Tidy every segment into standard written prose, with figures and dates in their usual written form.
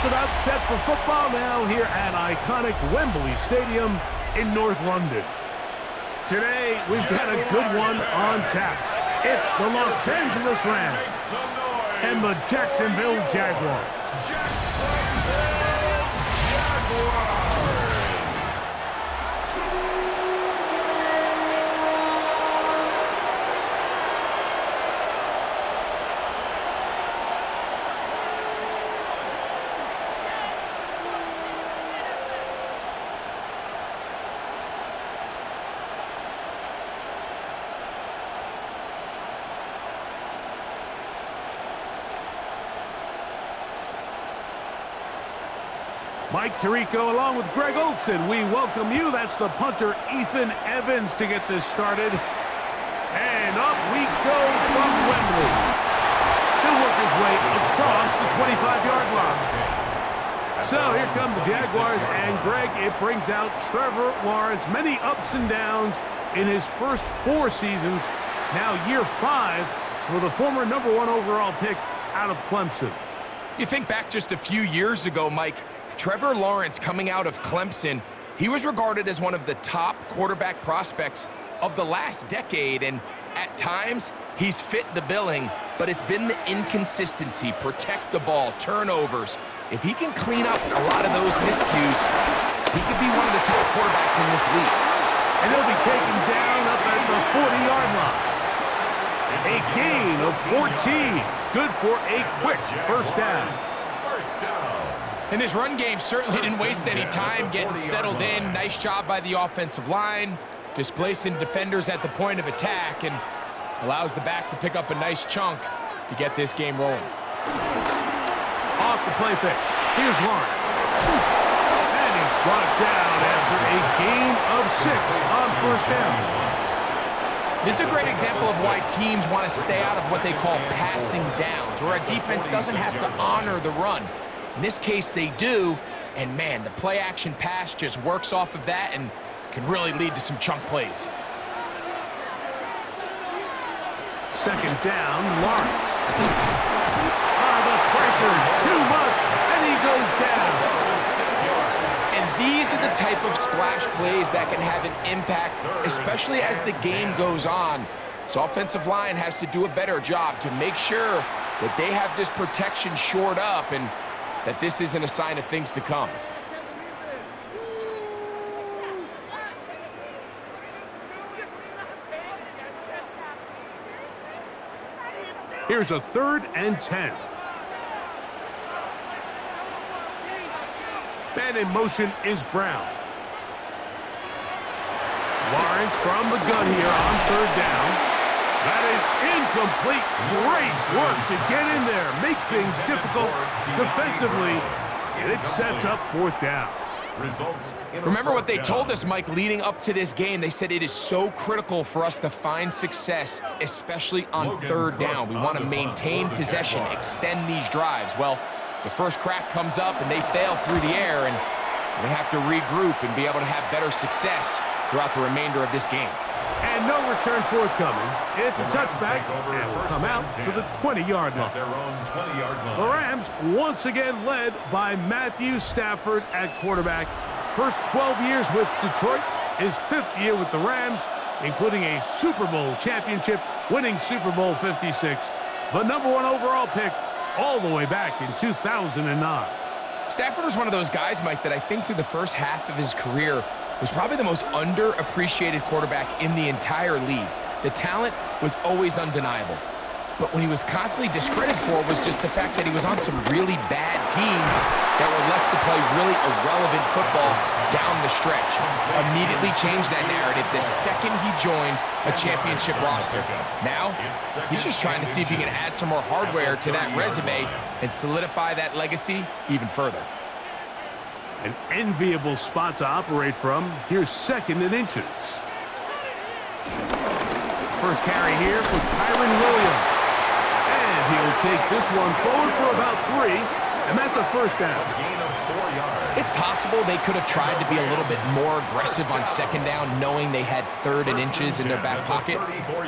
about set for football now here at iconic Wembley Stadium in North London. Today, we've got a good one on tap. It's the Los Angeles Rams and the Jacksonville Jaguars. Mike Tirico along with Greg Olson. We welcome you. That's the punter, Ethan Evans, to get this started. And off we go from Wembley. He'll work his way across the 25-yard line. So here come the Jaguars, and Greg, it brings out Trevor Lawrence. Many ups and downs in his first 4 seasons. Now year 5 for the former #1 overall pick out of Clemson. You think back just a few years ago, Mike, Trevor Lawrence coming out of Clemson, he was regarded as one of the top quarterback prospects of the last decade, and at times he's fit the billing, but it's been the inconsistency, protect the ball, turnovers. If he can clean up a lot of those miscues, he could be one of the top quarterbacks in this league. And he'll be taken down up at the 40-yard line. A gain of 14. Good for a quick first down. And this run game certainly didn't waste any time getting settled in. Nice job by the offensive line, displacing defenders at the point of attack, and allows the back to pick up a nice chunk to get this game rolling. Off the play fake. Here's Lawrence. And he's brought down after a gain of 6 on first down. This is a great example of why teams want to stay out of what they call passing downs, where a defense doesn't have to honor the run. In this case, they do, and man, the play-action pass just works off of that and can really lead to some chunk plays. Second down, Lawrence. The pressure, too much, and he goes down. And these are the type of splash plays that can have an impact, especially as the game goes on. So offensive line has to do a better job to make sure that they have this protection shored up and that this isn't a sign of things to come. Here's a 3rd and 10. Man in motion is Brown. Lawrence from the gun here on 3rd down. That is incomplete. Great work to get in there, make things difficult defensively, and it sets up 4th down. Remember what they told us, Mike, leading up to this game. They said it is so critical for us to find success, especially on 3rd down. We want to maintain possession, extend these drives. Well, the first crack comes up and they fail through the air, and we have to regroup and be able to have better success throughout the remainder of this game. And no return forthcoming. It's a touchback, and will come out to the 20-yard line. The Rams once again led by Matthew Stafford at quarterback. First 12 years with Detroit, his 5th year with the Rams, including a Super Bowl championship, winning Super Bowl 56, the #1 overall pick all the way back in 2009. Stafford was one of those guys, Mike, that I think through the first half of his career was probably the most underappreciated quarterback in the entire league. The talent was always undeniable. But when he was constantly discredited for was just the fact that he was on some really bad teams that were left to play really irrelevant football down the stretch. Immediately changed that narrative the second he joined a championship roster. Now, he's just trying to see if he can add some more hardware to that resume and solidify that legacy even further. An enviable spot to operate from. Here's 2nd and inches. First carry here for Kyron Williams. And he'll take this one forward for about 3, and that's a first down. It's possible they could have tried to be a little bit more aggressive on 2nd down, knowing they had 3rd and inches in their back pocket.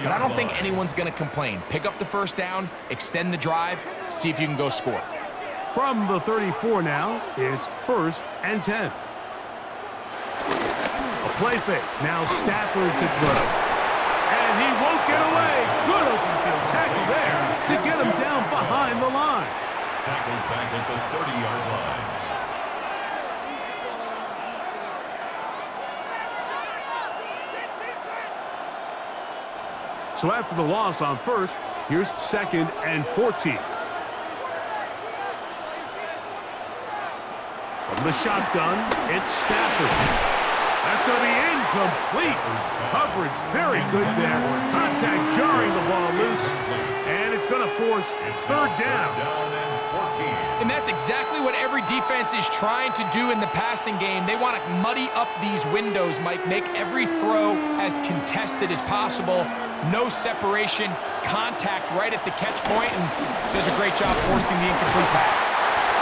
But I don't think anyone's going to complain. Pick up the first down, extend the drive, see if you can go score. From the 34 now, it's 1st and 10. A play fake. Now Stafford to throw. And he won't get away. Good open field tackle there to get him down behind the line. Tackled back at the 30-yard line. So after the loss on 1st, here's 2nd and 14. From the shotgun, it's Stafford. That's going to be incomplete. Coverage very good there. Contact jarring the ball loose. And it's going to force 3rd down. And that's exactly what every defense is trying to do in the passing game. They want to muddy up these windows, Mike, make every throw as contested as possible. No separation, contact right at the catch point, and does a great job forcing the incomplete pass.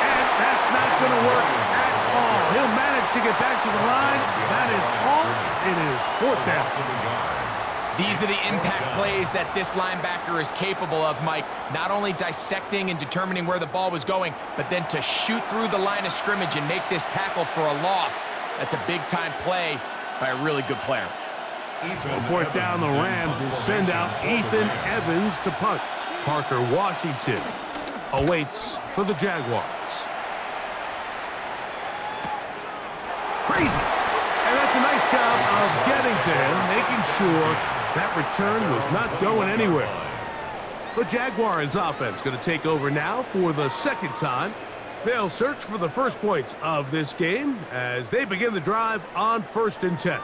And that's not going to work at all. He'll manage to get back to the line. That is all. It is 4th down. These are the impact plays that this linebacker is capable of, Mike. Not only dissecting and determining where the ball was going, but then to shoot through the line of scrimmage and make this tackle for a loss. That's a big-time play by a really good player. So 4th down, the Rams will send out Ethan Evans to punt. Parker Washington awaits for the Jaguars. Crazy. And that's a nice job of getting to him, making sure that return was not going anywhere. The Jaguars offense going to take over now for the 2nd time. They'll search for the first points of this game as they begin the drive on 1st and 10.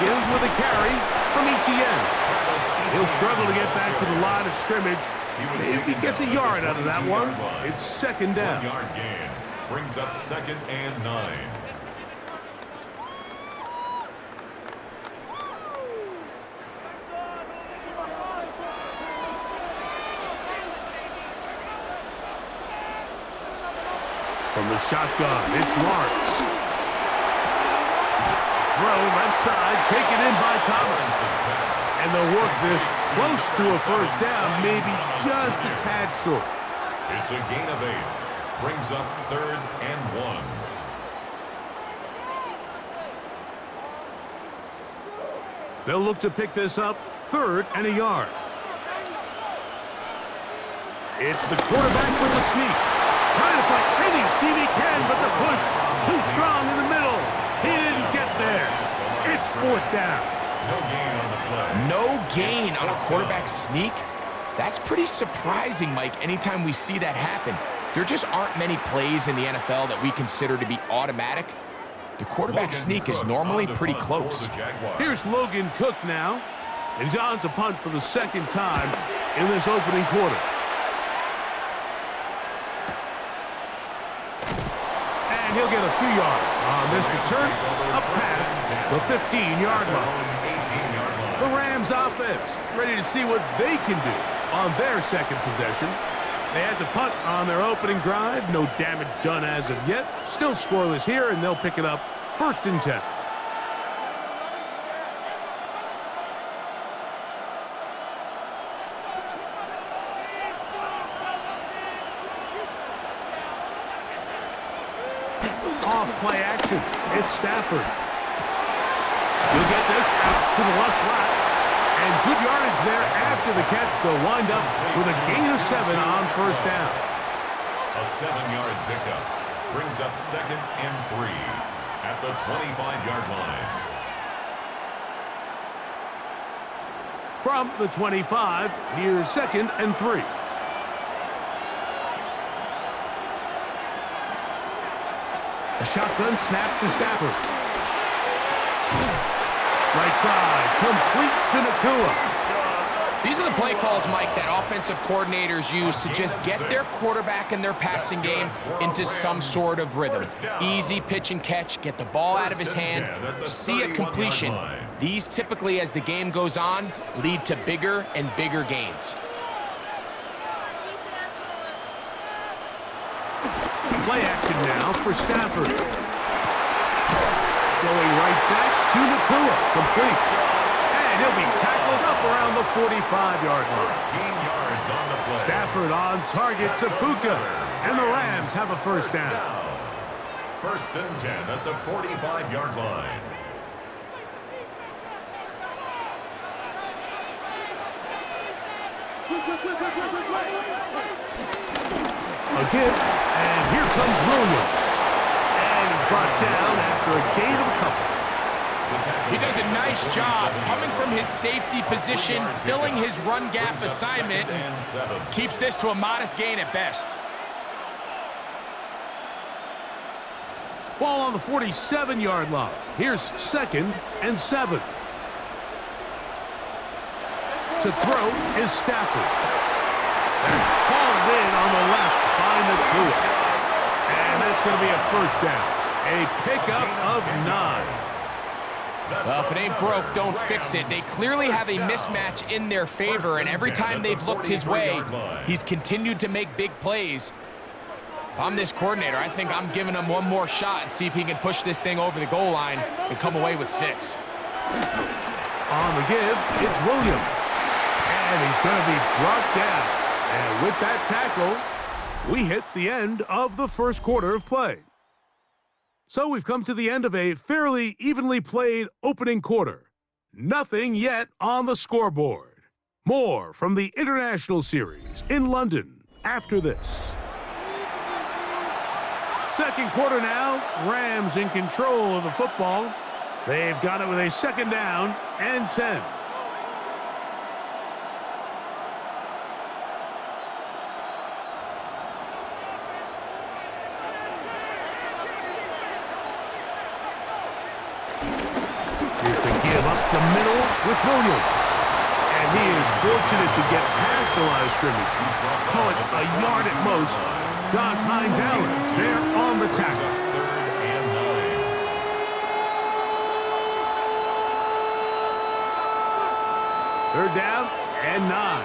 Begins with a carry from Etienne. He'll struggle to get back to the line of scrimmage. Maybe he gets a yard out of that one. It's 2nd down. 1-yard gain brings up 2nd and 9. From the shotgun, it's Lawrence. Throw left side, taken in by Thomas. And they'll work this close to a 1st down, maybe just a tad short. It's a gain of 8. Brings up 3rd and 1. They'll look to pick this up 3rd and a yard. It's the quarterback with the sneak. Trying to fight any seam he can, but the push too strong in the middle. He didn't get there. It's 4th down. No gain on the play. No gain on a quarterback sneak? That's pretty surprising, Mike, anytime we see that happen. There just aren't many plays in the NFL that we consider to be automatic. The quarterback sneak is normally pretty close. Here's Logan Cook now. And he's on to punt for the 2nd time in this opening quarter. And he'll get a few yards on this return up past the 15-yard line. The Rams offense ready to see what they can do on their 2nd possession. They had to punt on their opening drive. No damage done as of yet. Still scoreless here, and they'll pick it up 1st and 10. Off play action. It's Stafford. He'll get this out to the left flat. And good yardage there after the catch. They'll wind up with a gain of 7 on 1st down. A 7-yard pickup brings up 2nd and 3 at the 25-yard line. From the 25, here's 2nd and 3. A shotgun snap to Stafford. Right side, complete to Nakua. These are the play calls, Mike, that offensive coordinators use to just get their quarterback and their passing game into some sort of rhythm. Easy pitch and catch, get the ball out of his hand, see a completion, These typically, as the game goes on, lead to bigger and bigger gains. Play action now for Stafford. Going right back to Nakua, complete. And he'll be tackled up around the 45-yard line. 13 yards on the play. Stafford on target to Puka. And the Rams have a first down. First and 10 at the 45-yard line. A give, and here comes Williams. And he's brought down after a gain of a couple. He does a nice job coming from his safety position, filling his run gap assignment, and keeps this to a modest gain at best. Ball on the 47-yard line. Here's 2nd and 7. To throw is Stafford. That's hauled in on the left by Nakua. And that's going to be a first down. A pickup of 9. Well, if it ain't broke, don't fix it. They clearly have a mismatch in their favor, and every time they've looked his way, he's continued to make big plays. If I'm this coordinator, I think I'm giving him one more shot and see if he can push this thing over the goal line and come away with 6. On the give, it's Williams. And he's going to be brought down. And with that tackle, we hit the end of the first quarter of play. So we've come to the end of a fairly evenly played opening quarter. Nothing yet on the scoreboard. More from the International Series in London after this. Second quarter now, Rams in control of the football. They've got it with a 2nd down and 10. Here's the give up the middle with Williams. And he is fortunate to get past the line of scrimmage. Call it a yard at most. Josh Hines Allen there on the tackle. 3rd and 9. 3rd down and 9.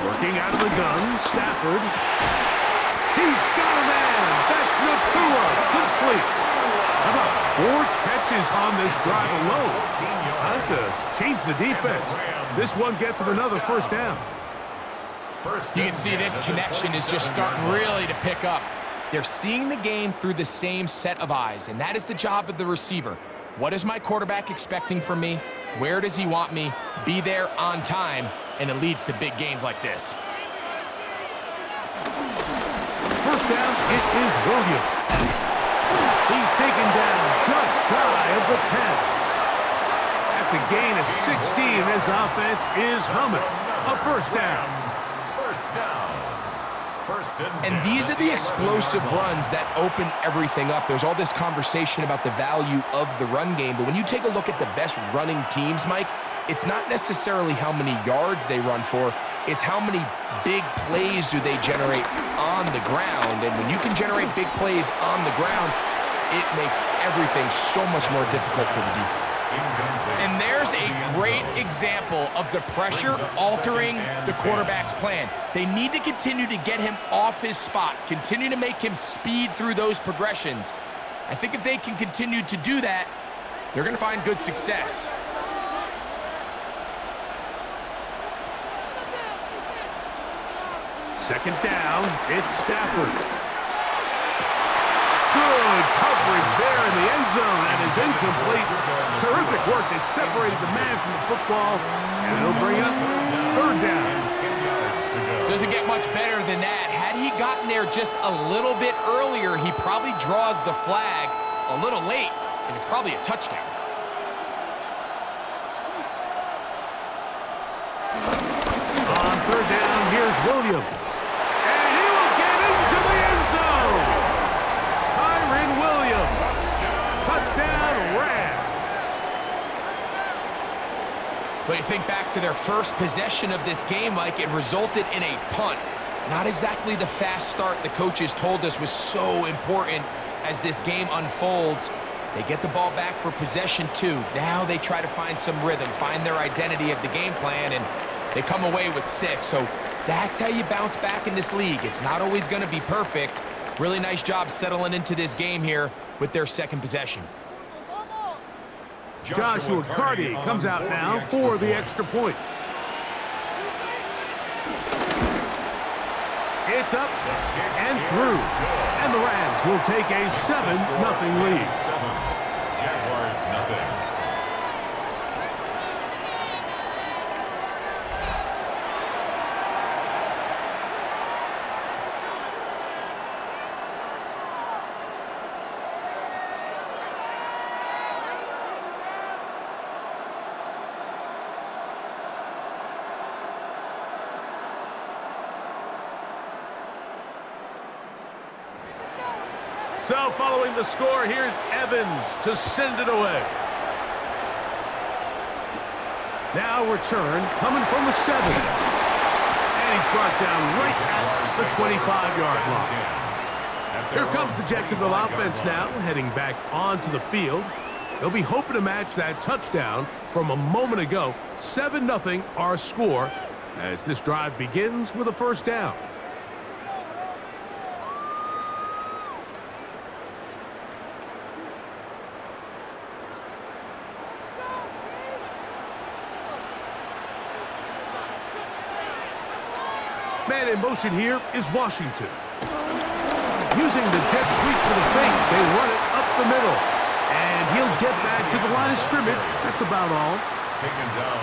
Working out of the gun, Stafford. He's got a man. That's Nakua. Complete. How about 4 catches on this drive alone? Time to change the defense. This one gets him another first down. You can see this connection is just starting really to pick up. They're seeing the game through the same set of eyes, and that is the job of the receiver. What is my quarterback expecting from me? Where does he want me? Be there on time, and it leads to big gains like this. First down, it is Williams. He's taken down just shy of the 10. That's a gain of 16. This offense is humming. A first down. First down. And these are the explosive runs that open everything up. There's all this conversation about the value of the run game, but when you take a look at the best running teams, Mike, it's not necessarily how many yards they run for, it's how many big plays do they generate on the ground. And when you can generate big plays on the ground, it makes everything so much more difficult for the defense. And there's a great example of the pressure altering the quarterback's plan. They need to continue to get him off his spot, continue to make him speed through those progressions. I think if they can continue to do that, they're going to find good success. Second down, it's Stafford. Good coverage there in the end zone, and is incomplete. Terrific work. They separated the man from the football, and it'll bring up 3rd down. Doesn't get much better than that. Had he gotten there just a little bit earlier, he probably draws the flag a little late, and it's probably a touchdown. On 3rd down, here's Williams. And he will get into the end zone. Williams. Touchdown, Rams. But you think back to their first possession of this game, like it resulted in a punt. Not exactly the fast start the coaches told us was so important as this game unfolds. They get the ball back for possession 2. Now they try to find some rhythm, find their identity of the game plan, and they come away with 6. So that's how you bounce back in this league. It's not always going to be perfect. Really nice job settling into this game here with their second possession. Joshua Carty comes out now for the extra point. It's up and through. And the Rams will take a 7-0 lead. Jaguars nothing. So following the score, here's Evans to send it away. Now return coming from the 7. And he's brought down right at the 25-yard line. Here comes the Jacksonville offense now, heading back onto the field. They'll be hoping to match that touchdown from a moment ago. 7-0 our score as this drive begins with a first down. Man in motion here is Washington. Using the jet sweep for the fake, they run it up the middle. And he'll get back to the line of scrimmage. That's about all.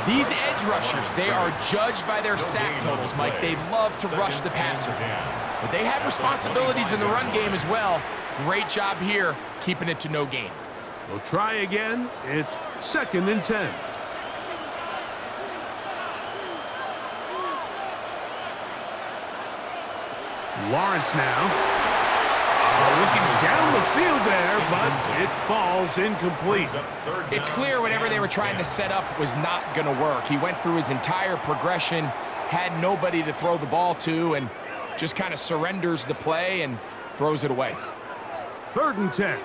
These edge rushers, they are judged by their sack totals, Mike. They love to rush the passer. But they have responsibilities in the run game as well. Great job here, keeping it to no gain. We'll try again. It's 2nd and 10. Lawrence now. Looking down the field there, but it falls incomplete. It's clear whatever they were trying to set up was not going to work. He went through his entire progression, had nobody to throw the ball to, and just kind of surrenders the play and throws it away. 3rd and 10.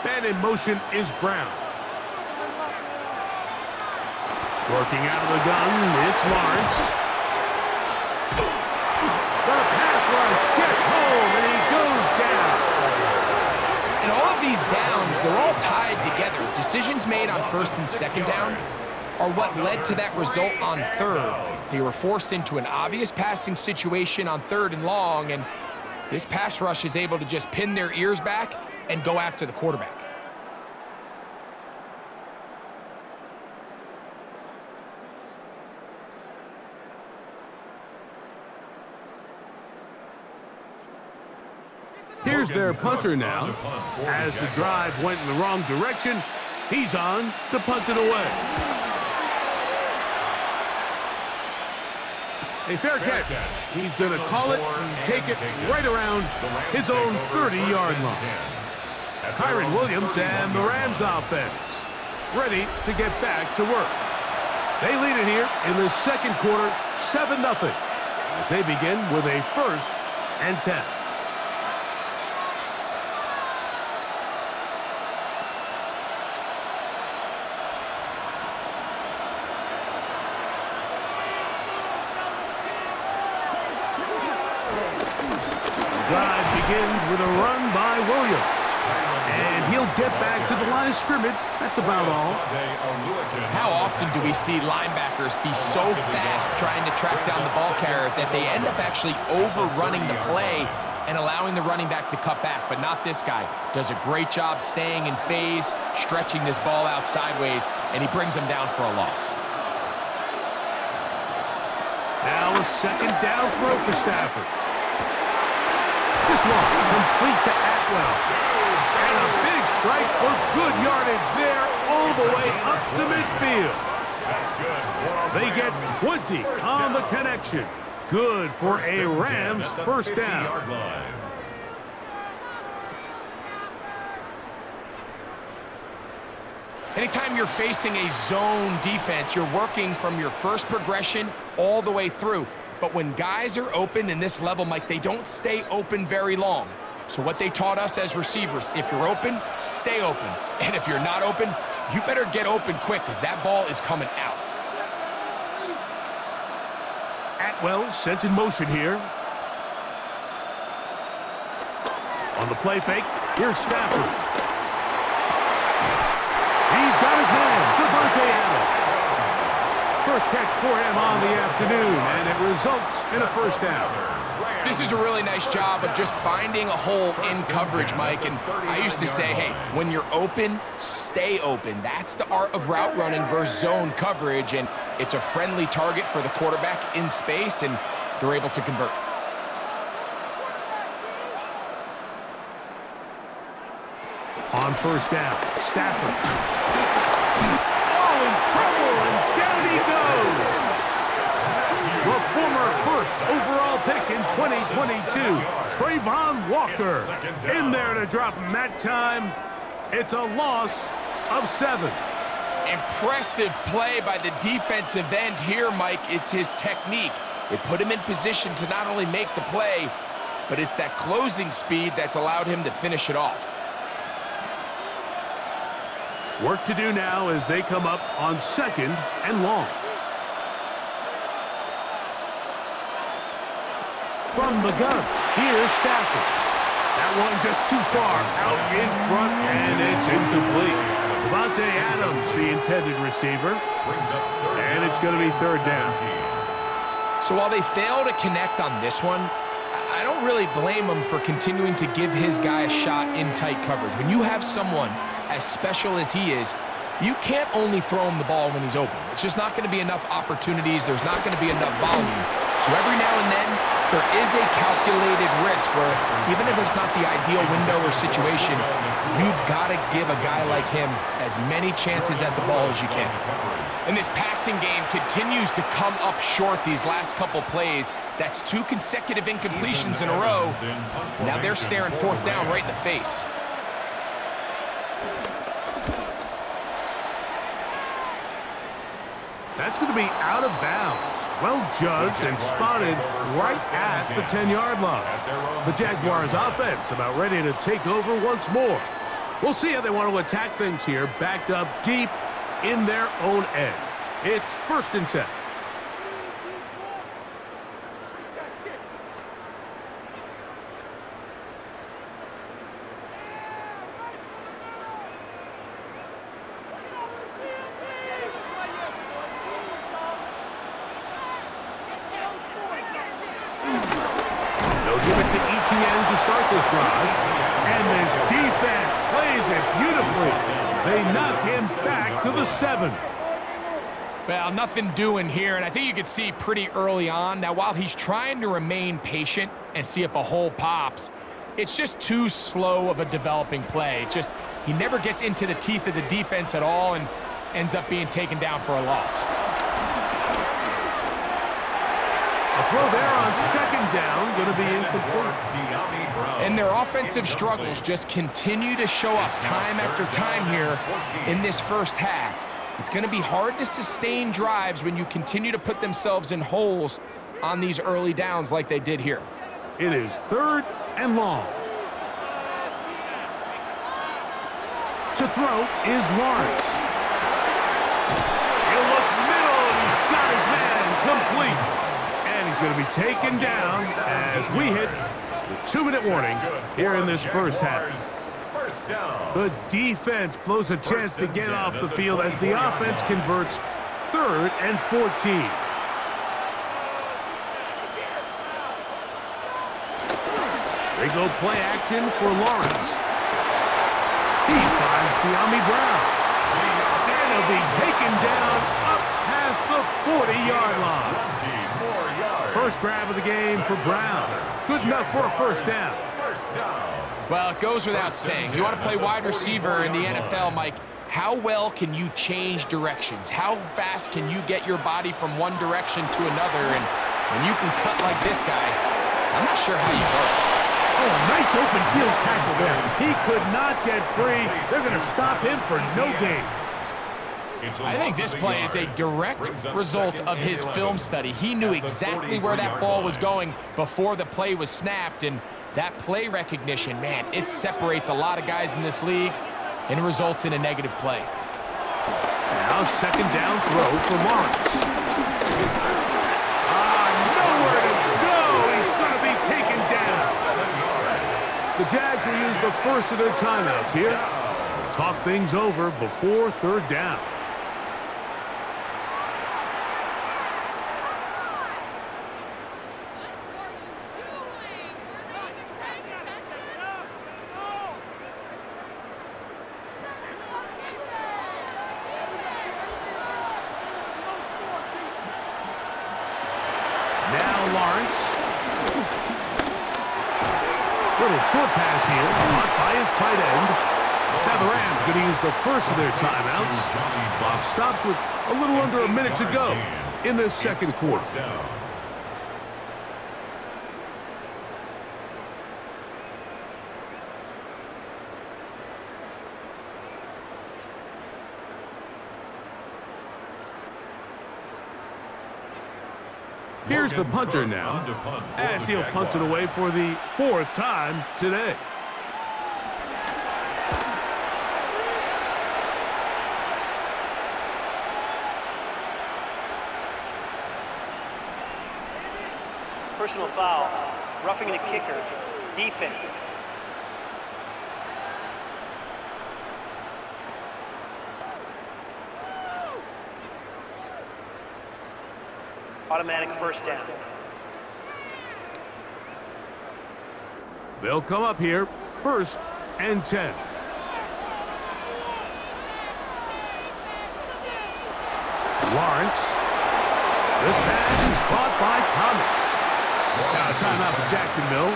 Man in motion is Brown. Working out of the gun, it's Lawrence. The pass rush gets home, and he goes down. And all of these downs, they're all tied together. Decisions made on 1st and 2nd down are what led to that result on 3rd. They were forced into an obvious passing situation on 3rd and long, and this pass rush is able to just pin their ears back and go after the quarterback. Here's their punter now. As the drive went in the wrong direction, he's on to punt it away. A fair catch. He's going to call it and take it right around his own 30-yard line. Kyron Williams and the Rams offense ready to get back to work. They lead it here in the 2nd quarter, 7-0, as they begin with a 1st and 10. Drive begins with a run by Williams. And he'll get back to the line of scrimmage. That's about all. How often do we see linebackers be so fast trying to track down the ball carrier that they end up actually overrunning the play and allowing the running back to cut back? But not this guy. Does a great job staying in phase, stretching this ball out sideways, and he brings him down for a loss. Now a 2nd down throw for Stafford. This one complete to Atwell. And a big strike for good yardage there all the way up to midfield. They get 20 on the connection. Good for a Rams 1st down. Anytime you're facing a zone defense, you're working from your first progression all the way through. But when guys are open in this level, Mike, they don't stay open very long. So what they taught us as receivers, if you're open, stay open. And if you're not open, you better get open quick because that ball is coming out. Atwell sent in motion here. On the play fake, here's Stafford. He's got his man, Devontae Adams. First catch for him on the afternoon, and it results in a first down. This is a really nice job of just finding a hole in coverage, Mike. And I used to say, hey, when you're open, stay open. That's the art of route running versus zone coverage, and it's a friendly target for the quarterback in space, and they're able to convert. On first down, Stafford. Oh, in trouble, and down he goes. The former first overall pick in 2022, Trayvon Walker, in there to drop him that time. It's a loss of 7. Impressive play by the defensive end here, Mike. It's his technique. It put him in position to not only make the play, but it's that closing speed that's allowed him to finish it off. Work to do now as they come up on 2nd and long. From the gun, here's Stafford. That one just too far out in front, and it's incomplete. Devontae Adams, the intended receiver, and it's going to be 3rd down. So while they fail to connect on this one, I don't really blame him for continuing to give his guy a shot in tight coverage. When you have someone as special as he is, you can't only throw him the ball when he's open. It's just not going to be enough opportunities. There's not going to be enough volume. So every now and then, there is a calculated risk where even if it's not the ideal window or situation, you've got to give a guy like him as many chances at the ball as you can. And this passing game continues to come up short these last couple plays. That's 2 consecutive incompletions in a row. Now they're staring 4th down right in the face. That's going to be out of bounds. Well judged and spotted right at the 10-yard line. The Jaguars offense about ready to take over once more. We'll see how they want to attack things here, backed up deep in their own end. It's 1st and 10. To start this drive, and this defense plays it beautifully. They knock him back to the 7. Well, nothing doing here, and I think you could see pretty early on. Now, while he's trying to remain patient and see if a hole pops, it's just too slow of a developing play. It just, he never gets into the teeth of the defense at all and ends up being taken down for a loss. A throw there on 2nd down, going to be incomplete. And their offensive struggles just continue to show up time after time here in this first half. It's going to be hard to sustain drives when you continue to put themselves in holes on these early downs like they did here. It is 3rd and long. To throw is Lawrence. He'll look middle, and he's got his man complete. And he's going to be taken down as we hit the 2-minute warning here in this first half. The defense blows a chance to get off the field as the offense converts 3rd and 14. They go play action for Lawrence. He finds De'Ami Brown. And he'll be taken down up past the 40-yard line. First grab of the game for Brown. Good enough for a first down. Well, it goes without saying. You want to play wide receiver in the NFL, Mike. How well can you change directions? How fast can you get your body from one direction to another? And when you can cut like this guy, I'm not sure how you go. Oh, a nice open field tackle there. He could not get free. They're going to stop him for no gain. I think this play is a direct result of his film study. He knew exactly where that ball was going before the play was snapped, and that play recognition, man, it separates a lot of guys in this league and results in a negative play. Now second down throw for Lawrence. Nowhere to go. He's going to be taken down. The Jags will use the first of their timeouts here. Talk things over before third down. Little short pass here, blocked by his tight end. Now the Rams going to use the first of their timeouts. Clock stops with a little under a minute to go in this second quarter. Here's the punter now, as he'll punt it away for the fourth time today. Personal foul, roughing the kicker, defense. Automatic first down. They'll come up here, 1st and 10. Lawrence. This pass is caught by Thomas. Now a timeout for Jacksonville.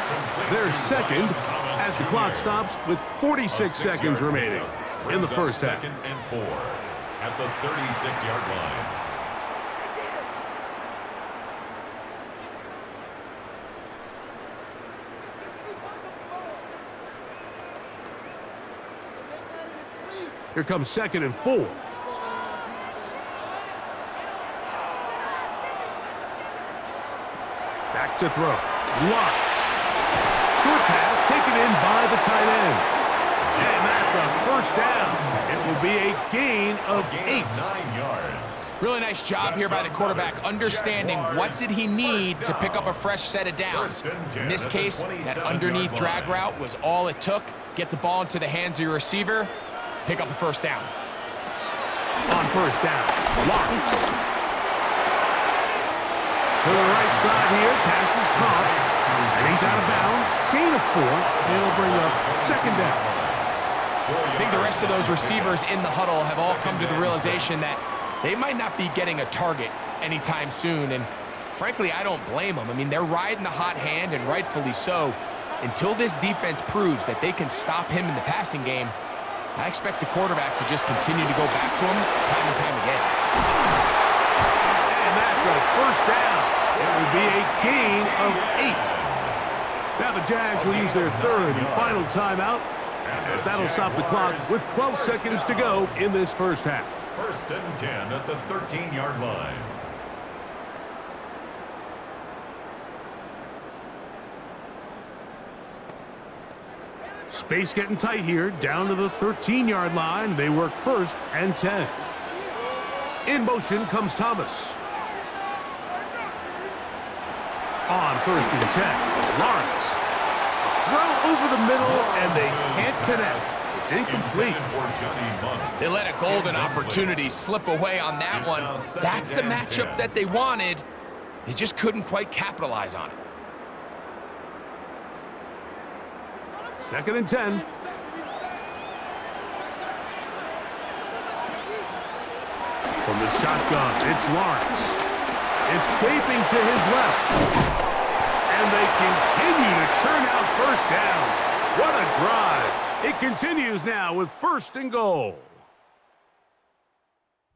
They're second as the clock stops with 46 seconds remaining in the first half. 2nd and 4 at the 36-yard line. Here comes 2nd and 4. Back to throw. Lawrence. Short pass taken in by the tight end. And that's a first down. It will be a gain of 8. 9 yards. Really nice job here by the quarterback, understanding what did he need to pick up a fresh set of downs. In this case, that underneath drag route was all it took. Get the ball into the hands of your receiver, pick up a first down. On first down, Lawrence. To the right side here, pass is caught. And he's out of bounds. Gain of 4. And it'll bring up 2nd down. I think the rest of those receivers in the huddle have all come to the realization that they might not be getting a target anytime soon. And frankly, I don't blame them. I mean, they're riding the hot hand, and rightfully so. Until this defense proves that they can stop him in the passing game, I expect the quarterback to just continue to go back to him time and time again. And that's a first down. It will be a gain of 8. Now the Jags will use their 3rd and final timeout, as that'll stop the clock with 12 seconds to go in this first half. 1st and 10 at the 13-yard line. Space getting tight here, down to the 13-yard line. They work 1st and 10. In motion comes Thomas. On 1st and 10, Lawrence. Throw over the middle, and they can't connect. It's incomplete. They let a golden opportunity slip away on that one. That's the matchup that they wanted. They just couldn't quite capitalize on it. 2nd and 10. From the shotgun, it's Lawrence. Escaping to his left. And they continue to churn out first downs. What a drive. It continues now with 1st and goal.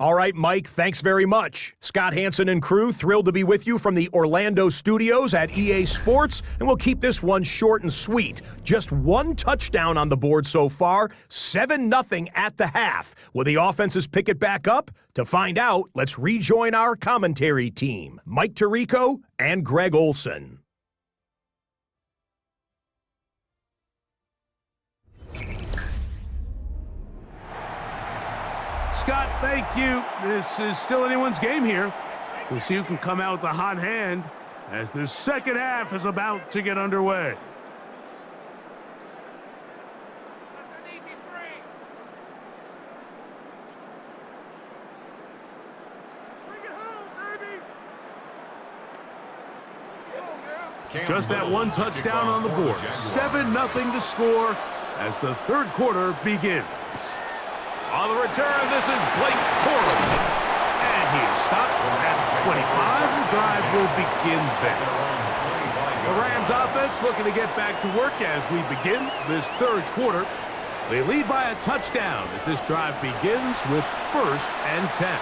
All right, Mike, thanks very much. Scott Hansen and crew, thrilled to be with you from the Orlando studios at EA Sports, and we'll keep this one short and sweet. Just one touchdown on the board so far, 7-0 at the half. Will the offenses pick it back up? To find out, let's rejoin our commentary team, Mike Tirico and Greg Olson. Scott, thank you. This is still anyone's game here. We'll see who can come out with the hot hand as the second half is about to get underway. That's an easy three. Bring it home, baby. Just that one touchdown on the board. 7-0 to score as the third quarter begins. On the return, this is Blake Corum. And he is stopped at 25. The drive will begin there. The Rams offense looking to get back to work as we begin this third quarter. They lead by a touchdown as this drive begins with 1st and 10.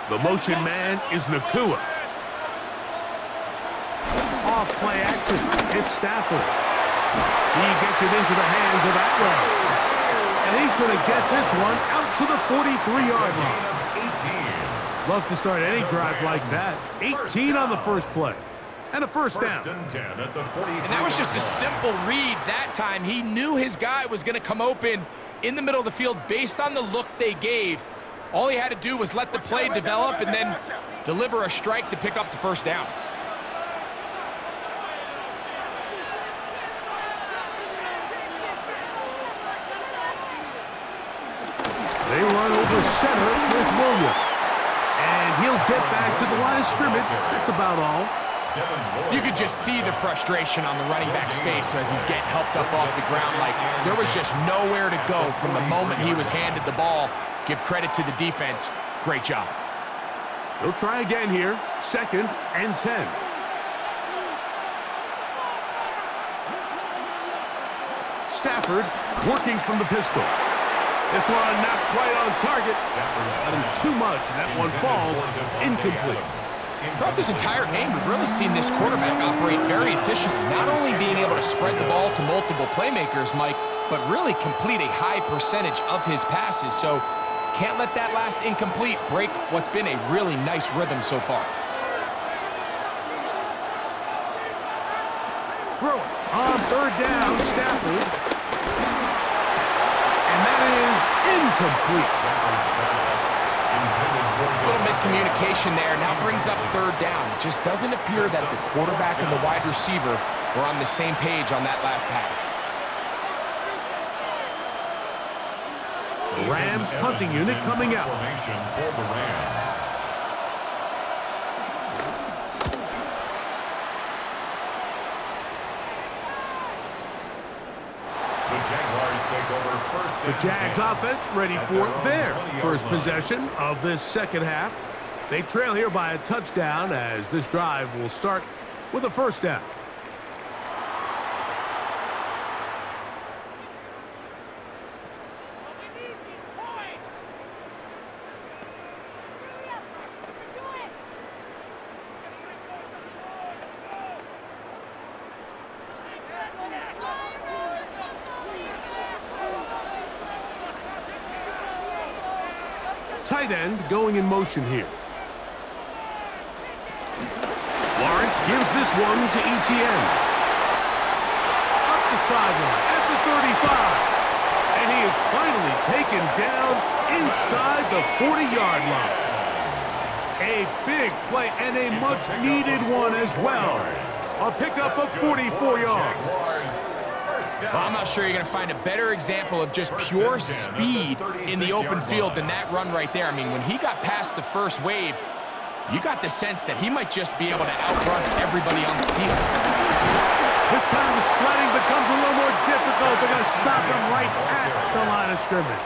The motion man is Nakua. Off play action. It's Stafford. He gets it into the hands of Atwell. And he's going to get this one out to the 43-yard line. Love to start any drive like that. 18 on the first play. And a first down. And that was just a simple read that time. He knew his guy was going to come open in the middle of the field based on the look they gave. All he had to do was let the play develop and then deliver a strike to pick up the first down. They run over center with Williams. And he'll get back to the line of scrimmage. That's about all. You could just see the frustration on the running back's face as he's getting helped up off the ground. Like there was just nowhere to go from the moment he was handed the ball. Give credit to the defense. Great job. He'll try again here. 2nd and 10. Stafford working from the pistol. This one not quite on target. Got him too much, and that one falls incomplete. Throughout this entire game, we've really seen this quarterback operate very efficiently, not only being able to spread the ball to multiple playmakers, Mike, but really complete a high percentage of his passes. So can't let that last incomplete break what's been a really nice rhythm so far. Throw it on 3rd down, Stafford. And that is incomplete. A little miscommunication there. Now brings up 3rd down. It just doesn't appear that the quarterback and the wide receiver were on the same page on that last pass. The Rams punting unit coming out. The Jags offense ready for their first possession of this second half. They trail here by a touchdown as this drive will start with a first down. Tight end going in motion here. Lawrence gives this one to Etienne. Up the sideline at the 35. And he is finally taken down inside the 40-yard line. A big play and a much-needed one as well. A pickup of 44 yards. Well, I'm not sure you're going to find a better example of just pure speed in the open field than that run right there. I mean, when he got past the first wave, you got the sense that he might just be able to outrun everybody on the field. This time the sledding becomes a little more difficult they're going to stop him right at the line of scrimmage.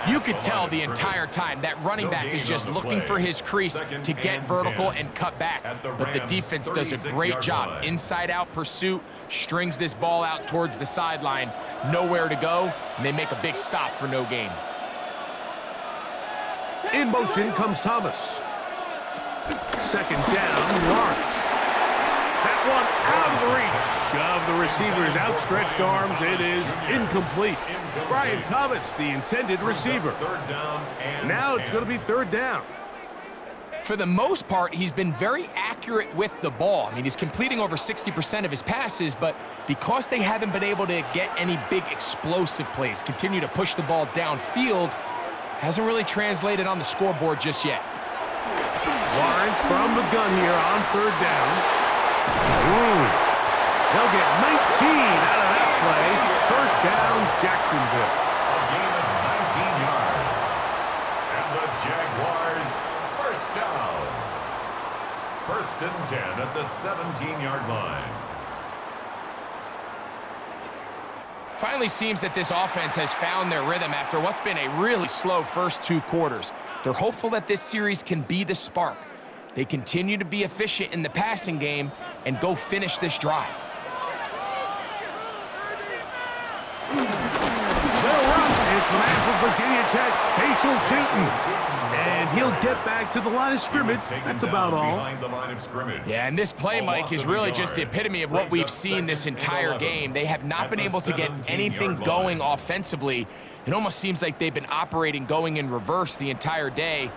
You could tell the entire time that running back is just looking for his crease to get vertical and cut back. But the defense does a great job. Inside-out pursuit, strings this ball out towards the sideline. Nowhere to go, and they make a big stop for no gain. In motion comes Thomas. Second down, Lawrence. That one out of the reach of the receiver's outstretched arms. It is incomplete. Brian Thomas, the intended receiver. Now it's going to be third down. For the most part, he's been very accurate with the ball. I mean, he's completing over 60% of his passes, but because they haven't been able to get any big explosive plays, continue to push the ball downfield, hasn't really translated on the scoreboard just yet. Lawrence from the gun here on third down. They'll get 19 out of that play. First down, Jacksonville. A gain of 19 yards. And the Jaguars, first down. First and 10 at the 17-yard line. Finally seems that this offense has found their rhythm after what's been a really slow first two quarters. They're hopeful that this series can be the spark. They continue to be efficient in the passing game and go finish this drive. They'll run. It's the man from Virginia Tech, Hazel Chilton. And he'll get back to the line of scrimmage. That's about all. Yeah, and this play, Mike, is really just the epitome of what we've seen this entire game. They have not been able to get anything going offensively. It almost seems like they've been operating going in reverse the entire day.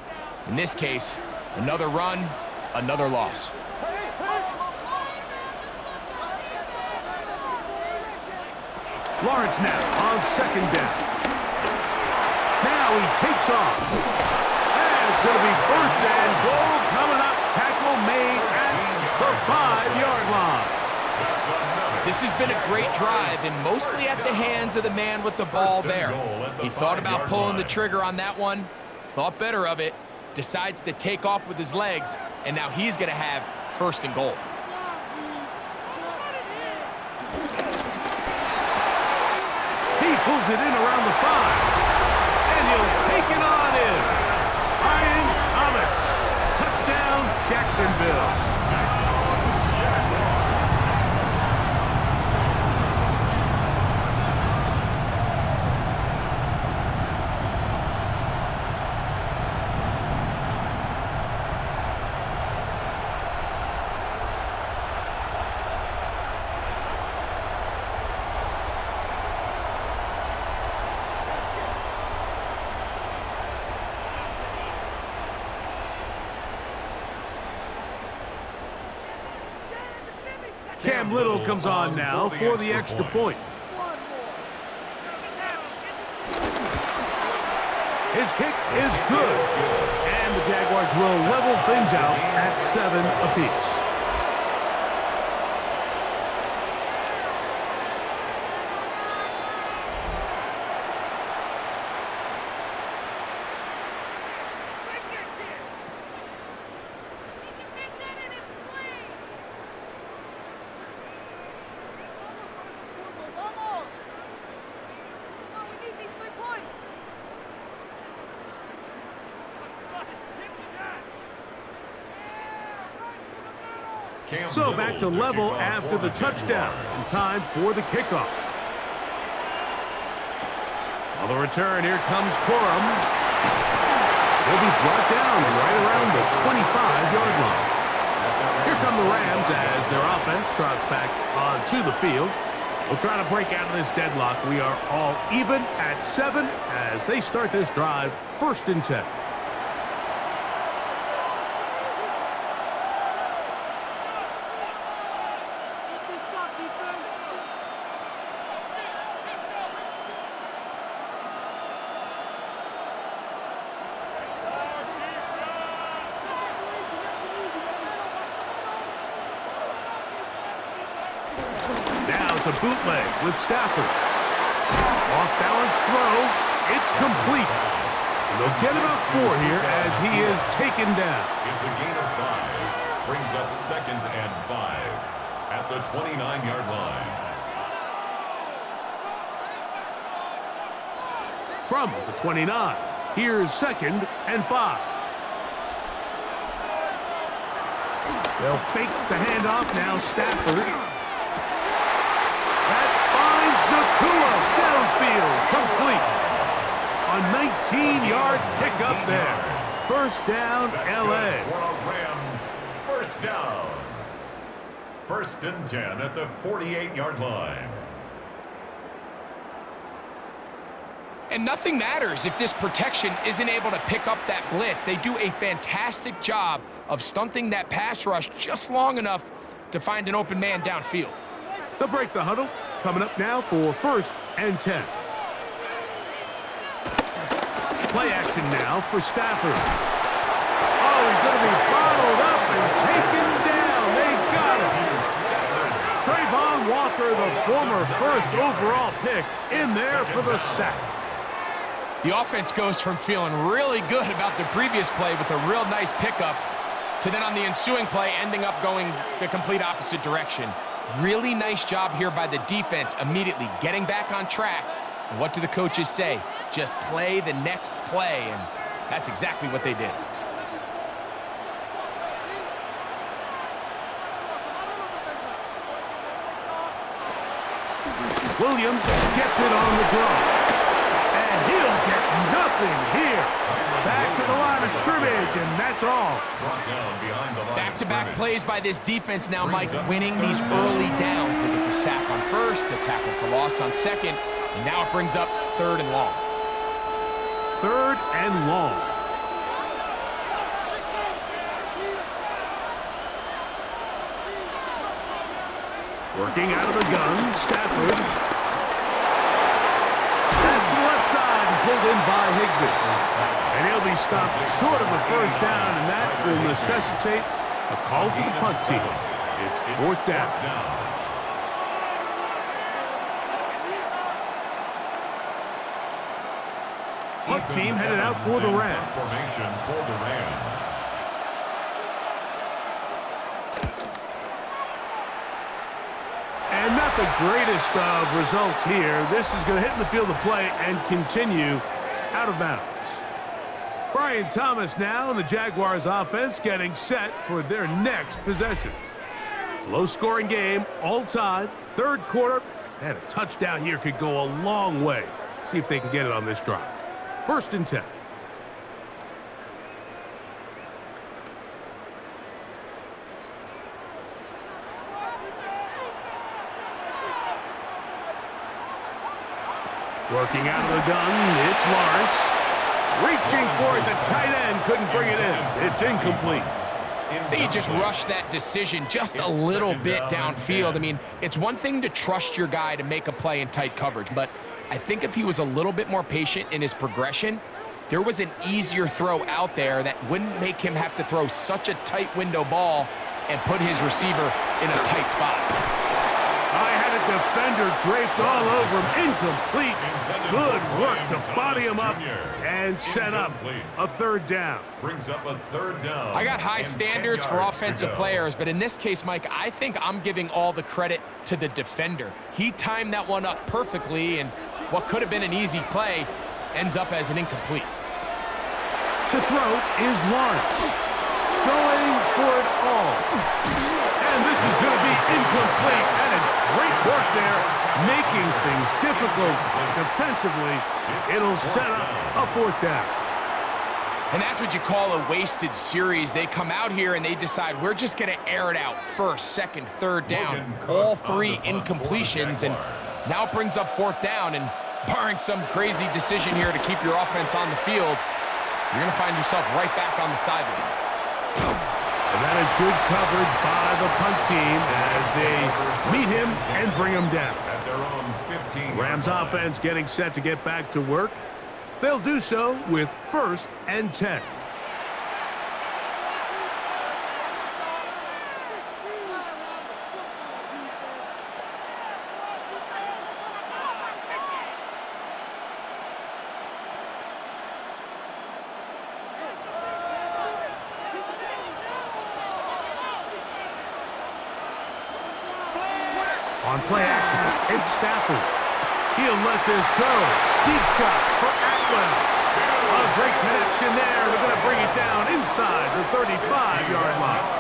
In this case, another run, another loss. Lawrence now on second down. Now he takes off. And it's going to be first and goal coming up. Tackle made at the 5-yard line. This has been a great drive, and mostly at the hands of the man with the ball there. He thought about pulling the trigger on that one, thought better of it, decides to take off with his legs, and now he's going to have first and goal. He pulls it in around the 5, and he'll take it on in. Brian Thomas, touchdown, Jacksonville. Cam Little comes on now for the extra point. His kick is good. And the Jaguars will level things out at 7 apiece. So back to level after the touchdown. And time for the kickoff. On the return, here comes Corum. He'll be brought down right around the 25-yard line. Here come the Rams as their offense trots back onto the field. We'll try to break out of this deadlock. We are all even at 7 as they start this drive, first and 10. It's a bootleg with Stafford. Off-balance throw. It's complete. And they'll get about 4 here as he is taken down. It's a gain of 5. Brings up second and 5 at the 29-yard line. from the 29. Here's 2nd and 5. They'll fake the handoff. Now Stafford. That finds Nakua downfield. Complete. A 19-yard pickup there. First down, L.A. Rams, first down. 1st and 10 at the 48-yard line. And nothing matters if this protection isn't able to pick up that blitz. They do a fantastic job of stunting that pass rush just long enough to find an open man downfield. They'll break the huddle. Coming up now for 1st and 10. Play action now for Stafford. Oh, he's going to be bottled up and taken down. They got him. Trayvon Walker, the former 1st overall pick, in there for the sack. The offense goes from feeling really good about the previous play with a real nice pickup to then on the ensuing play ending up going the complete opposite direction. Really nice job here by the defense immediately getting back on track. And what do the coaches say? Just play the next play, and that's exactly what they did. Williams gets it on the draw. And he'll get nothing here. Back to the line of scrimmage, and that's all. Back-to-back plays by this defense now, Mike, winning these early downs. They get the sack on 1st, the tackle for loss on 2nd, and now it brings up 3rd and long. 3rd and long. Working out of the gun, Stafford. That's left side and pulled in by Higbee. And he'll be stopped short of a 1st down, and that will necessitate a call to the punt team. It's 4th down. Punt team headed out for the Rams. Formation for the Rams. And not the greatest of results here. This is going to hit in the field of play and continue out of bounds. Brian Thomas now and the Jaguars offense getting set for their next possession. Low-scoring game, all tied, 3rd quarter, and a touchdown here could go a long way. See if they can get it on this drive. 1st and 10. Working out of the gun, it's Lawrence. Reaching for it, the tight end couldn't bring it in. It's incomplete. I think he just rushed that decision just a little bit downfield. I mean, it's one thing to trust your guy to make a play in tight coverage, but I think if he was a little bit more patient in his progression, there was an easier throw out there that wouldn't make him have to throw such a tight window ball and put his receiver in a tight spot. I had a defender draped all over him. Incomplete. Good work to body him up and set up a 3rd down. Brings up a 3rd down. I got high standards for offensive players, but in this case, Mike, I think I'm giving all the credit to the defender. He timed that one up perfectly, and what could have been an easy play ends up as an incomplete. To throw is Lawrence. Going for it all. And this is going to be incomplete. That is great work there, making things difficult defensively. It'll set up a 4th down. And that's what you call a wasted series. They come out here and they decide we're just going to air it out. 1st, 2nd, 3rd down. All 3 incompletions, and now it brings up 4th down. And barring some crazy decision here to keep your offense on the field, you're going to find yourself right back on the sideline. And that is good coverage by the punt team as they meet him and bring him down. At their own 15. Rams offense getting set to get back to work. They'll do so with 1st and 10. On play action, it's Stafford. He'll let this go. Deep shot for Atwell. A great connection there. They're going to bring it down inside the 35-yard line.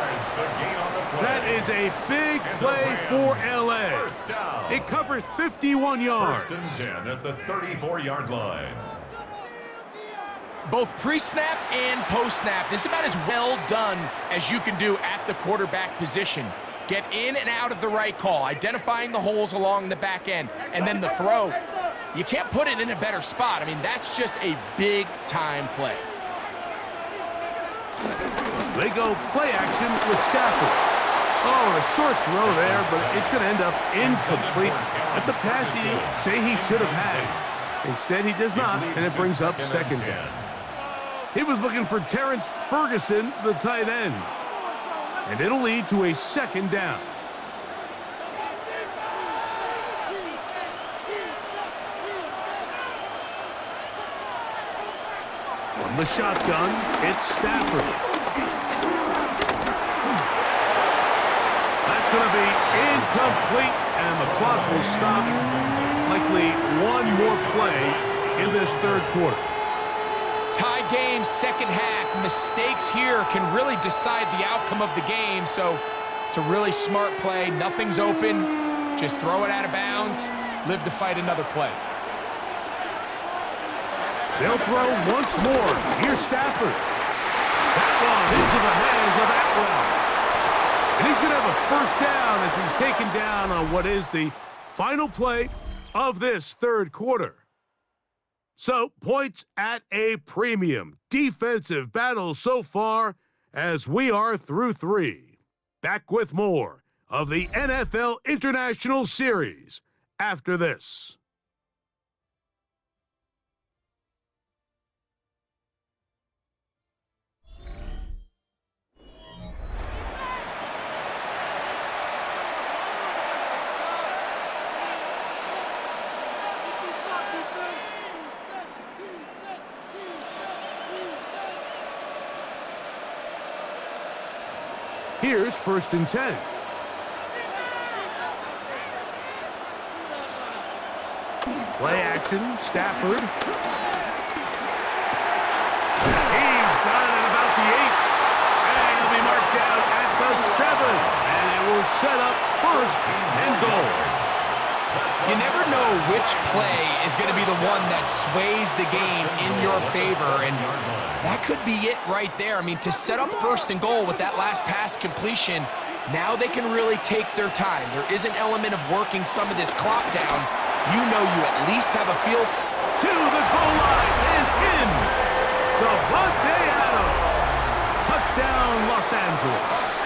That is a big play for L.A. It covers 51 yards. First and 10 at the 34-yard line. Both pre-snap and post-snap, this is about as well done as you can do at the quarterback position. Get in and out of the right call, identifying the holes along the back end, and then the throw. You can't put it in a better spot. I mean, that's just a big-time play. They go play action with Stafford. Oh, a short throw there, but it's going to end up incomplete. That's a pass he'd say he should have had. Instead, he does not, and it brings up second down. He was looking for Terrence Ferguson, the tight end. And it'll lead to a second down. From the shotgun, it's Stafford. That's going to be incomplete, and the clock will stop. Likely one more play in this third quarter. Tie game, second half. Mistakes here can really decide the outcome of the game, so it's a really smart play. Nothing's open. Just throw it out of bounds. Live to fight another play. They'll throw once more. Here's Stafford. That one into the hands of Atwell. And he's going to have a first down as he's taken down on what is the final play of this third quarter. So, points at a premium. Defensive battle so far as we are through three. Back with more of the NFL International Series after this. Here's first and 10. Play action, Stafford. He's got it at about the 8. And he'll be marked down at the 7. And it will set up first and goal. You never know which play is going to be the one that sways the game in your favor, and that could be it right there. I mean, to set up first and goal with that last pass completion, now they can really take their time. There is an element of working some of this clock down. You know you at least have a feel. To the goal line and in. Davante Adams. Touchdown, Los Angeles.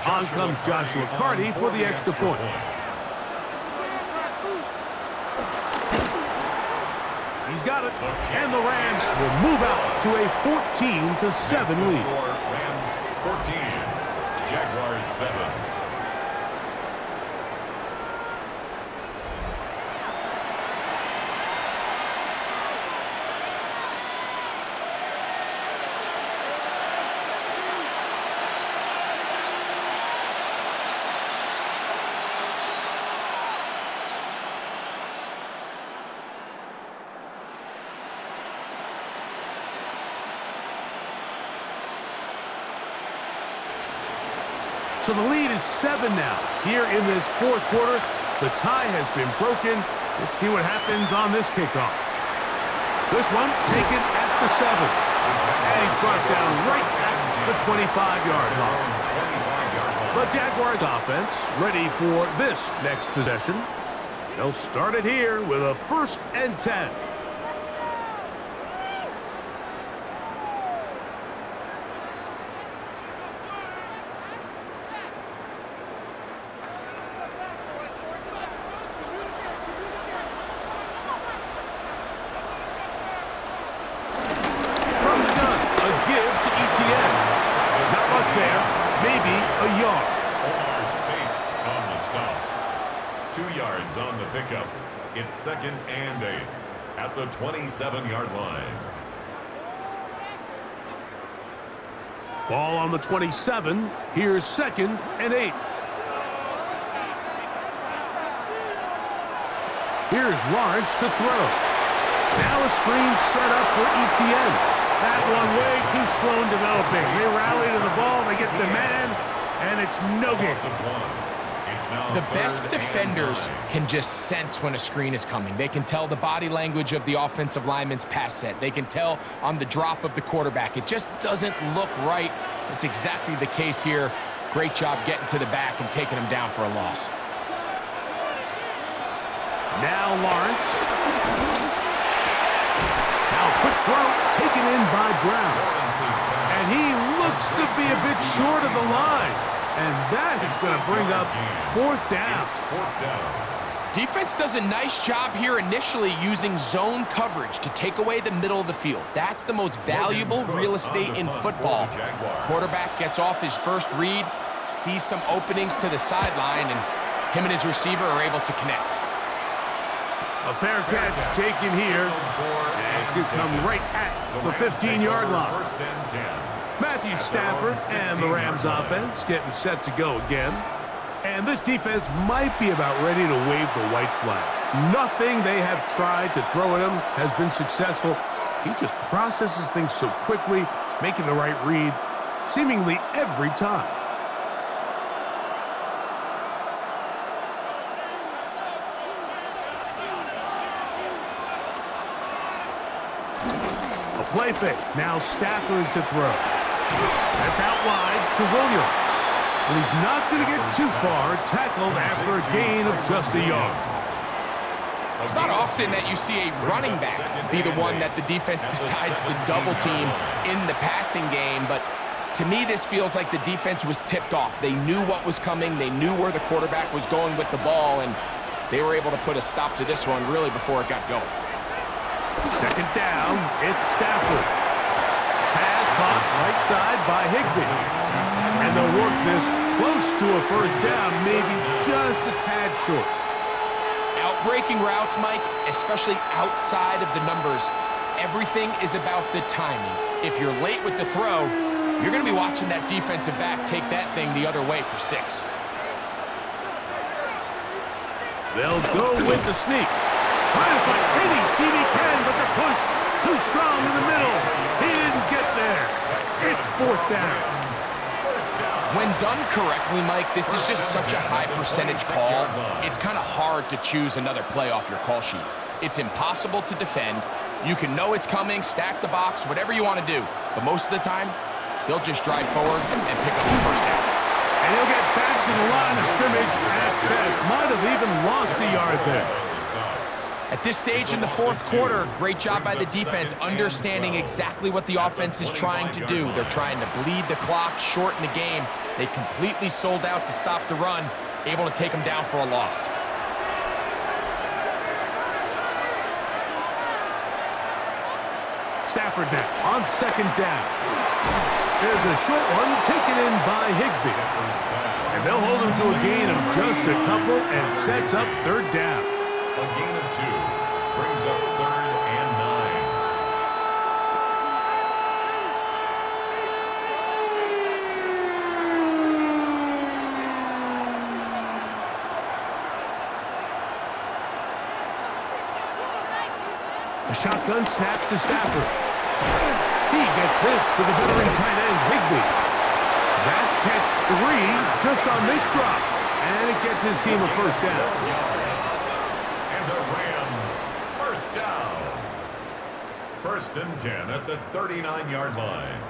On comes Joshua Carty for the extra point. He's got it, and the Rams will move out to a 14-7 lead. Rams 14, Jaguars 7. So the lead is 7 now. Here in this fourth quarter, the tie has been broken. Let's see what happens on this kickoff. This one taken at the 7. And he's brought down right at the 25-yard line. The Jaguars offense ready for this next possession. They'll start it here with a 1st and 10. 2 yards on the pickup. It's 2nd and 8 at the 27-yard line. Ball on the 27. Here's 2nd and 8. Here's Lawrence to throw. Now a screen set up for ETN. That one way too slow in developing. They rally to the ball, they get the man, and it's no good. The best defenders can just sense when a screen is coming. They can tell the body language of the offensive lineman's pass set. They can tell on the drop of the quarterback. It just doesn't look right. It's exactly the case here. Great job getting to the back and taking him down for a loss. Now Lawrence. Now quick throw taken in by Brown. And he looks to be a bit short of the line. And that is going to bring up 4th down. Defense does a nice job here initially using zone coverage to take away the middle of the field. That's the most valuable real estate in football. Quarterback gets off his first read, sees some openings to the sideline, and him and his receiver are able to connect. A fair catch taken here. And it's going to come right at the 15-yard line. Matthew Stafford and the Rams offense getting set to go again. And this defense might be about ready to wave the white flag. Nothing they have tried to throw at him has been successful. He just processes things so quickly, making the right read seemingly every time. A play fake. Now Stafford to throw. That's out wide to Williams. And he's not going to get too far, tackled after a gain of just a yard. It's not often that you see a running back be the one that the defense decides to double team in the passing game, but to me this feels like the defense was tipped off. They knew what was coming, they knew where the quarterback was going with the ball, and they were able to put a stop to this one really before it got going. 2nd down, it's Stafford. Pass caught right side by Higbee. And they'll work this close to a 1st down, maybe just a tad short. Outbreaking routes, Mike, especially outside of the numbers, everything is about the timing. If you're late with the throw, you're going to be watching that defensive back take that thing the other way for 6. They'll go with the sneak. Trying to find any seam he can, but the push too strong in the middle. He didn't get there. It's 4th down. When done correctly, Mike, this is just such a high percentage call. It's kind of hard to choose another play off your call sheet. It's impossible to defend. You can know it's coming, stack the box, whatever you want to do. But most of the time, they'll just drive forward and pick up the 1st down. And he'll get back to the line of scrimmage at best. Might have even lost a yard there. At this stage in the 4th quarter, great job by the defense understanding exactly what the offense is trying to do. They're trying to bleed the clock, shorten the game. They completely sold out to stop the run, able to take them down for a loss. Stafford now on 2nd down. There's a short one taken in by Higbee. And they'll hold him to a gain of just a couple and sets up 3rd down. A gain of 2 brings up 3rd and 9. A shotgun snap to Stafford. He gets this to the veteran tight end, Higbee. That's catch 3 just on this drop. And it gets his team a 1st down. And the Rams, 1st down. 1st and 10 at the 39-yard line.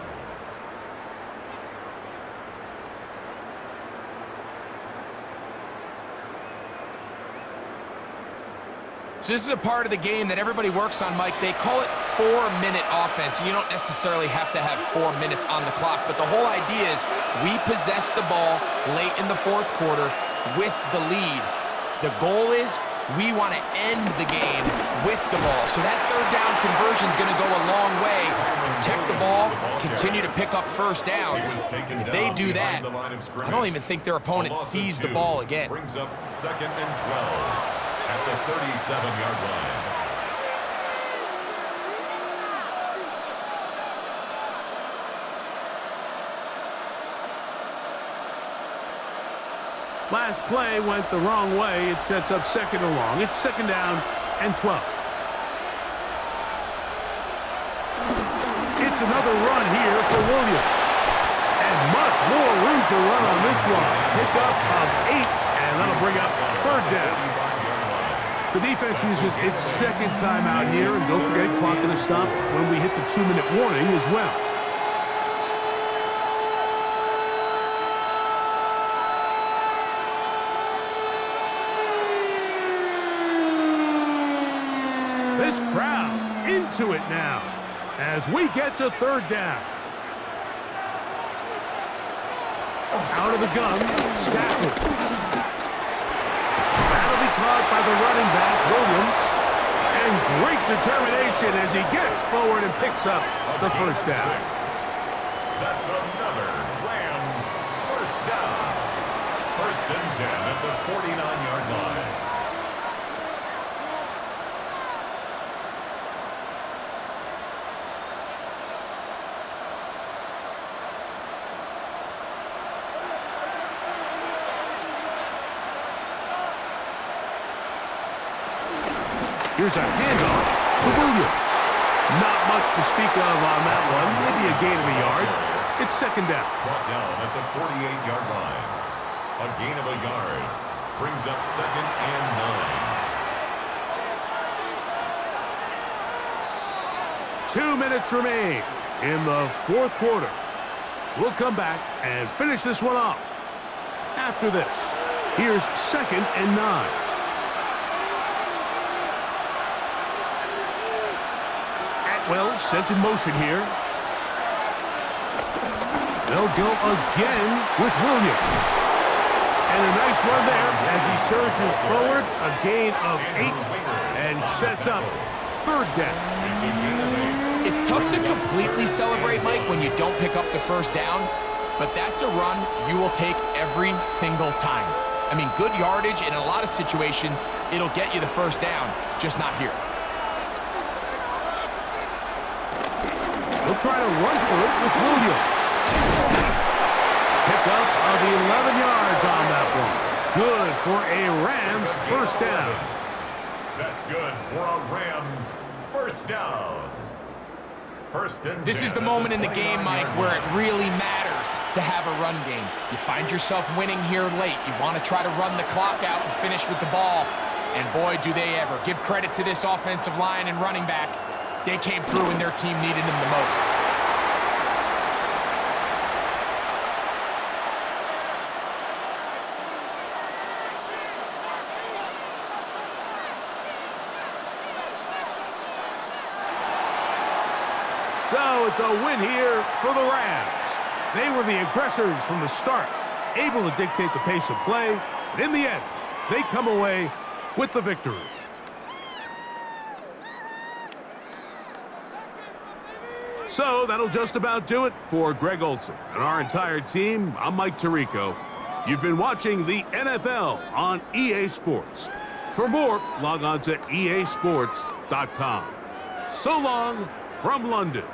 So this is a part of the game that everybody works on, Mike. They call it 4-minute offense. You don't necessarily have to have 4 minutes on the clock, but the whole idea is we possess the ball late in the 4th quarter with the lead. The goal is we want to end the game with the ball. So that third down conversion is going to go a long way. Protect the ball, continue to pick up first downs. If they do that, I don't even think their opponent sees the ball again. Brings up 2nd and 12 at the 37-yard line. Last play went the wrong way. It sets up 2nd and long. It's 2nd down and 12. It's another run here for Williams. And much more room to run on this one. Pickup of 8, and that'll bring up 3rd down. The defense uses its 2nd timeout here, and don't forget, clock going to stop when we hit the 2-minute warning as well. This crowd into it now as we get to 3rd down. Out of the gun, Stafford. That'll be caught by the running back, Williams. And great determination as he gets forward and picks up the 1st down. That's another Rams 1st down. 1st and 10 at the 49-yard line. Here's a handoff to Williams. Not much to speak of on that one. Maybe a gain of a yard. It's 2nd down. Brought down at the 48-yard line. A gain of a yard. Brings up 2nd and 9. 2 minutes remain in the 4th quarter. We'll come back and finish this one off. After this, here's 2nd and 9. Well, sent in motion here. They'll go again with Williams. And a nice run there as he surges forward. A gain of 8 and sets up 3rd down. It's tough to completely celebrate, Mike, when you don't pick up the 1st down, but that's a run you will take every single time. I mean, good yardage, and in a lot of situations, it'll get you the 1st down, just not here. They'll try to run for it with Williams. Pickup of 11 yards on that one. Good for a Rams 1st down. That's good for a Rams 1st down. 1st and 10. This is the moment in the game, Mike, where it really matters to have a run game. You find yourself winning here late. You want to try to run the clock out and finish with the ball. And boy, do they ever. Give credit to this offensive line and running back. They came through when their team needed them the most. So it's a win here for the Rams. They were the aggressors from the start, able to dictate the pace of play. And in the end, they come away with the victory. So that'll just about do it for Greg Olsen and our entire team. I'm Mike Tirico. You've been watching the NFL on EA Sports. For more, log on to easports.com. So long from London.